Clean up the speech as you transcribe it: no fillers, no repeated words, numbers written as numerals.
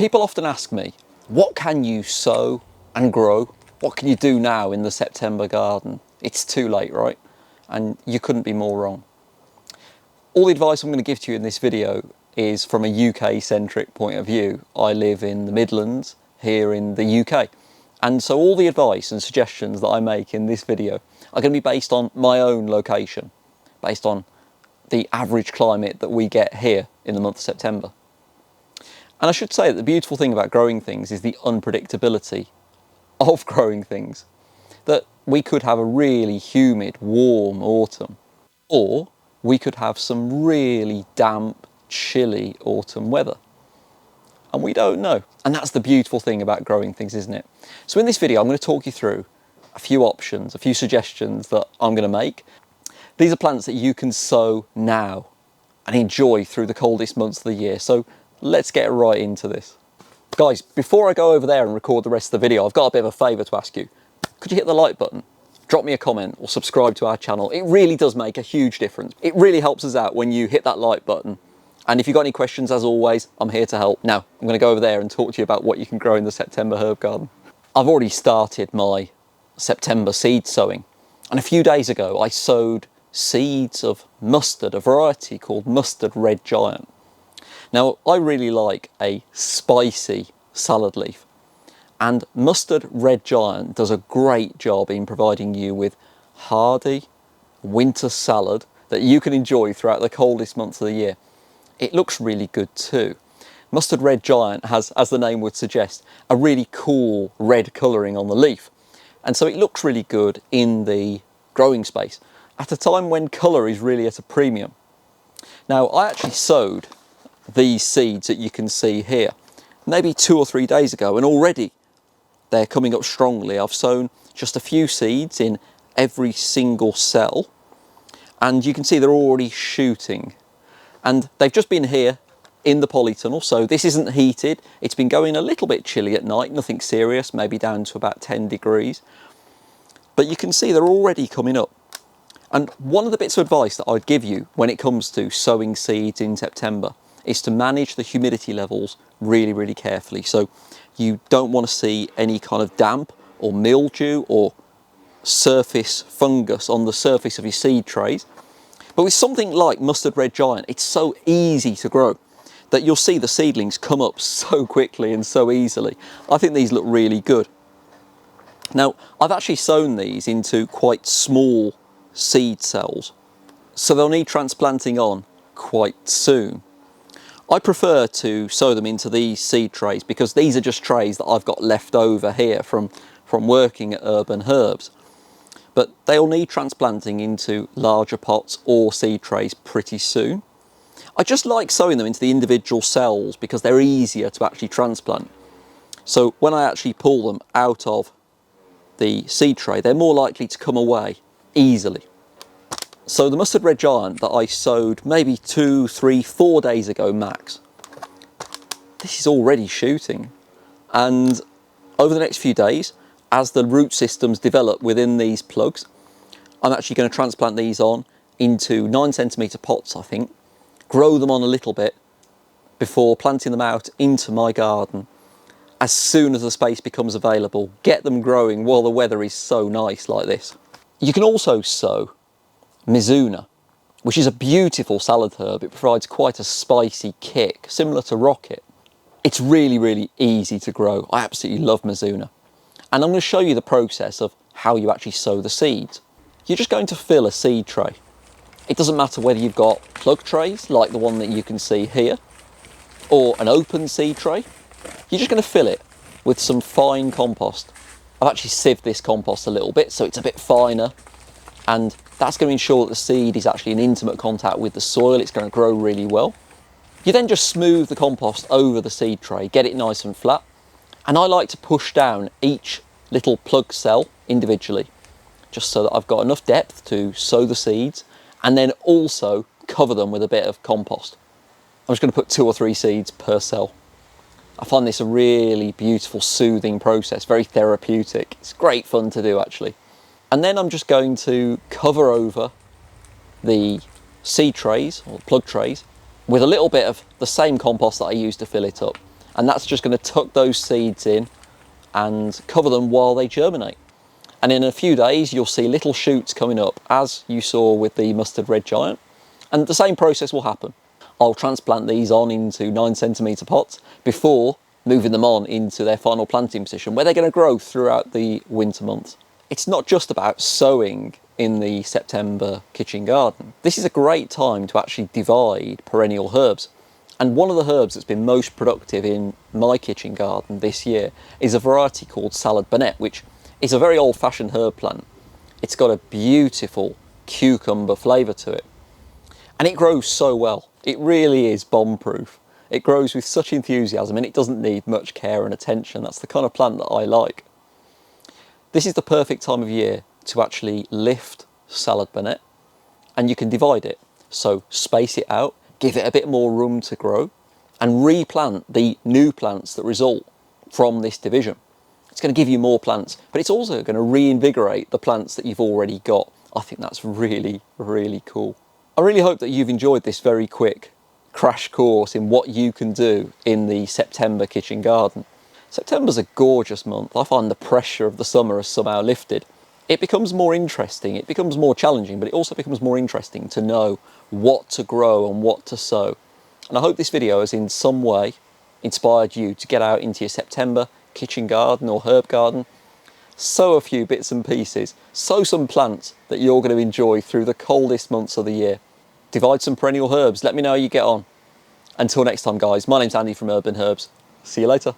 People often ask me, what can you sow and grow? What can you do now in the September garden? It's too late, right? And you couldn't be more wrong. All the advice I'm going to give to you in this video is from a UK-centric point of view. I live in the Midlands here in the UK. And so all the advice and suggestions that I make in this video are going to be based on my own location, based on the average climate that we get here in the month of September. And I should say that the beautiful thing about growing things is the unpredictability of growing things. That we could have a really humid, warm autumn, or we could have some really damp, chilly autumn weather. And we don't know. And that's the beautiful thing about growing things, isn't it? So in this video, I'm going to talk you through a few options, a few suggestions that I'm going to make. These are plants that you can sow now and enjoy through the coldest months of the year. So let's get right into this. Guys, before I go over there and record the rest of the video, I've got a bit of a favour to ask you. Could you hit the like button? Drop me a comment or subscribe to our channel. It really does make a huge difference. It really helps us out when you hit that like button. And if you've got any questions, as always, I'm here to help. Now, I'm going to go over there and talk to you about what you can grow in the September herb garden. I've already started my September seed sowing. And a few days ago, I sowed seeds of mustard, a variety called mustard red giant. Now, I really like a spicy salad leaf. And mustard red giant does a great job in providing you with hearty winter salad that you can enjoy throughout the coldest months of the year. It looks really good too. Mustard red giant has, as the name would suggest, a really cool red colouring on the leaf. And so it looks really good in the growing space at a time when colour is really at a premium. Now, I actually sowed these seeds that you can see here maybe 2 or 3 days ago, and already they're coming up strongly. I've sown just a few seeds in every single cell, and you can see they're already shooting. And they've just been here in the polytunnel, so this isn't heated. It's been going a little bit chilly at night, nothing serious, maybe down to about 10 degrees. But you can see they're already coming up. And one of the bits of advice that I'd give you when it comes to sowing seeds in September is to manage the humidity levels really, really carefully. So you don't want to see any kind of damp or mildew or surface fungus on the surface of your seed trays. But with something like mustard red giant, it's so easy to grow that you'll see the seedlings come up so quickly and so easily. I think these look really good. Now, I've actually sown these into quite small seed cells, so they'll need transplanting on quite soon. I prefer to sow them into these seed trays because these are just trays that I've got left over here from working at Urban Herbs. But they'll need transplanting into larger pots or seed trays pretty soon. I just like sowing them into the individual cells because they're easier to actually transplant. So when I actually pull them out of the seed tray, they're more likely to come away easily. So the mustard red giant that I sowed maybe 2, 3, 4 days ago max, this is already shooting. And over the next few days, as the root systems develop within these plugs, I'm actually going to transplant these on into 9cm pots, I think, grow them on a little bit before planting them out into my garden as soon as the space becomes available. Get them growing while the weather is so nice like this. You can also sow mizuna, which is a beautiful salad herb. It provides quite a spicy kick, similar to rocket. It's really, really easy to grow. I absolutely love mizuna. And I'm going to show you the process of how you actually sow the seeds. You're just going to fill a seed tray. It doesn't matter whether you've got plug trays, like the one that you can see here, or an open seed tray. You're just going to fill it with some fine compost. I've actually sieved this compost a little bit, so it's a bit finer, and that's going to ensure that the seed is actually in intimate contact with the soil. It's going to grow really well. You then just smooth the compost over the seed tray, get it nice and flat. And I like to push down each little plug cell individually, just so that I've got enough depth to sow the seeds and then also cover them with a bit of compost. I'm just going to put 2 or 3 seeds per cell. I find this a really beautiful, soothing process, very therapeutic. It's great fun to do actually. And then I'm just going to cover over the seed trays or plug trays with a little bit of the same compost that I used to fill it up. And that's just going to tuck those seeds in and cover them while they germinate. And in a few days, you'll see little shoots coming up, as you saw with the mustard red giant. And the same process will happen. I'll transplant these on into 9cm pots before moving them on into their final planting position, where they're going to grow throughout the winter months. It's not just about sowing in the September kitchen garden. This is a great time to actually divide perennial herbs. And one of the herbs that's been most productive in my kitchen garden this year is a variety called salad bonnet, which is a very old-fashioned herb plant. It's got a beautiful cucumber flavour to it. And it grows so well. It really is bomb-proof. It grows with such enthusiasm and it doesn't need much care and attention. That's the kind of plant that I like. This is the perfect time of year to actually lift salad bonnet, and you can divide it. So space it out, give it a bit more room to grow, and replant the new plants that result from this division. It's going to give you more plants, but it's also going to reinvigorate the plants that you've already got. I think that's really, really cool. I really hope that you've enjoyed this very quick crash course in what you can do in the September kitchen garden. September's a gorgeous month. I find the pressure of the summer has somehow lifted. It becomes more interesting, it becomes more challenging, but it also becomes more interesting to know what to grow and what to sow. And I hope this video has in some way inspired you to get out into your September kitchen garden or herb garden, sow a few bits and pieces, sow some plants that you're going to enjoy through the coldest months of the year. Divide some perennial herbs, let me know how you get on. Until next time guys, my name's Andy from Urban Herbs. See you later.